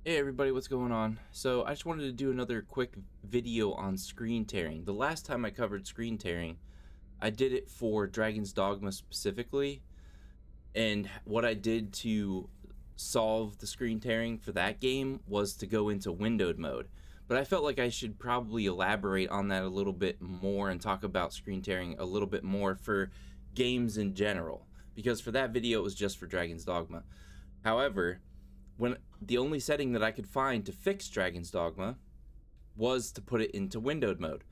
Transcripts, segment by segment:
Hey everybody, what's going on? So I just wanted to do another quick video on screen tearing. The last time I covered screen tearing, I did it for Dragon's Dogma specifically, and what I did to solve the screen tearing for that game was to go into windowed mode. But I felt like I should probably elaborate on that a little bit more and talk about screen tearing a little bit more for games in general, because for that video it was just for Dragon's Dogma. However, when the only setting that I could find to fix Dragon's Dogma was to put it into windowed mode.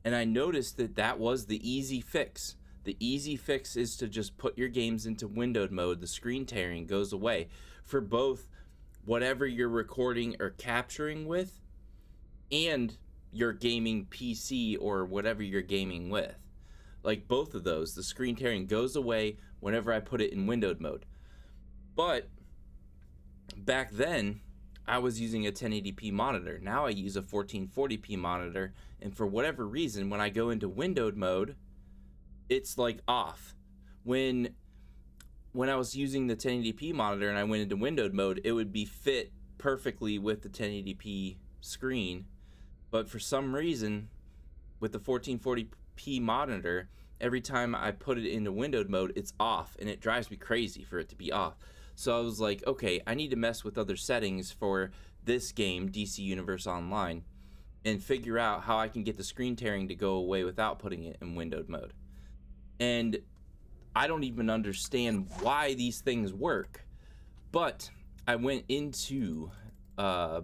And I noticed that that was the easy fix. The easy fix is to just put your games into windowed mode. The screen tearing goes away for both whatever you're recording or capturing with and your gaming PC or whatever you're gaming with. Like both of those, the screen tearing goes away whenever I put it in windowed mode. But back then I was using a 1080p monitor. Now I use a 1440p monitor, and for whatever reason when I go into windowed mode it's like off. When I was using the 1080p monitor and I went into windowed mode, it would be fit perfectly with the 1080p screen, but for some reason with the 1440p monitor, every time I put it into windowed mode it's off, and it drives me crazy for it to be off. So I was like, okay, I need to mess with other settings for this game, DC Universe Online, and figure out how I can get the screen tearing to go away without putting it in windowed mode. And I don't even understand why these things work, but I went into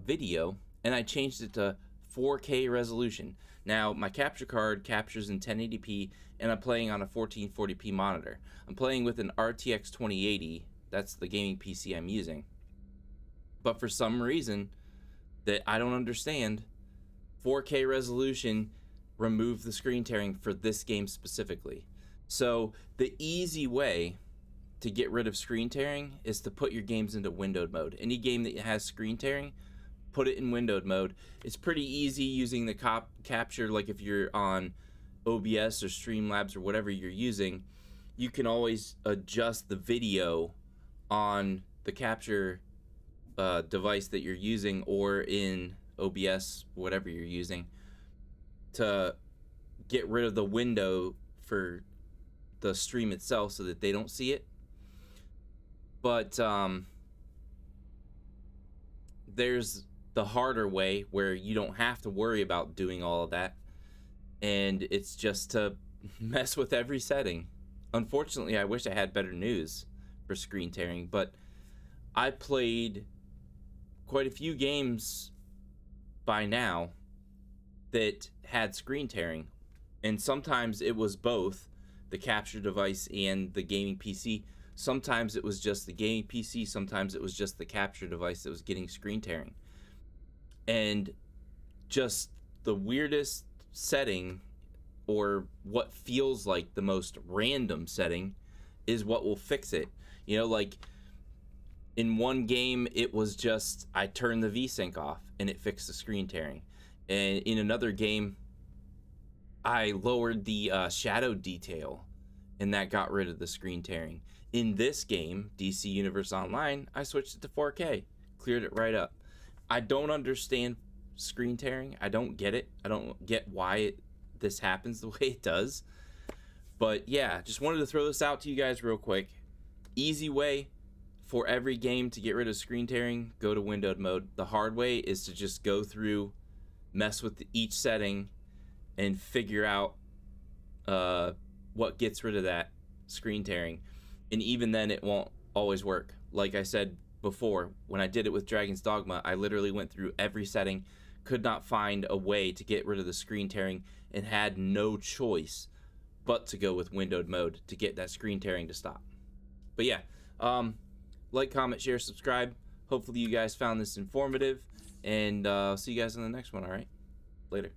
video and I changed it to 4K resolution. Now my capture card captures in 1080p, and I'm playing on a 1440p monitor. I'm playing with an RTX 2080. That's the gaming PC I'm using. But for some reason that I don't understand, 4K resolution removed the screen tearing for this game specifically. So the easy way to get rid of screen tearing is to put your games into windowed mode. Any game that has screen tearing, put it in windowed mode. It's pretty easy using the capture. Like if you're on OBS or Streamlabs or whatever you're using, you can always adjust the video on the capture device that you're using, or in OBS, whatever you're using, to get rid of the window for the stream itself so that they don't see it. But there's the harder way where you don't have to worry about doing all of that, and it's just to mess with every setting. Unfortunately, I wish I had better news for screen tearing, but I played quite a few games by now that had screen tearing, and sometimes it was both the capture device and the gaming PC. Sometimes it was just the gaming PC, sometimes it was just the capture device that was getting screen tearing. And just the weirdest setting, or what feels like the most random setting, is what will fix it. You know, like in one game it was just I turned the VSync off and it fixed the screen tearing, and in another game I lowered the shadow detail and that got rid of the screen tearing. In this game, DC Universe Online, I switched it to 4K, cleared it right up. I don't understand screen tearing. I don't get it. I don't get why this happens the way it does. But yeah, just wanted to throw this out to you guys real quick. Easy way for every game to get rid of screen tearing, go to windowed mode. The hard way is to just go through, mess with each setting, and figure out what gets rid of that screen tearing. And even then it won't always work. Like I said before, when I did it with Dragon's Dogma, I literally went through every setting, could not find a way to get rid of the screen tearing, and had no choice but to go with windowed mode to get that screen tearing to stop. But yeah, like, comment, share, subscribe. Hopefully you guys found this informative, and see you guys in the next one. All right, later.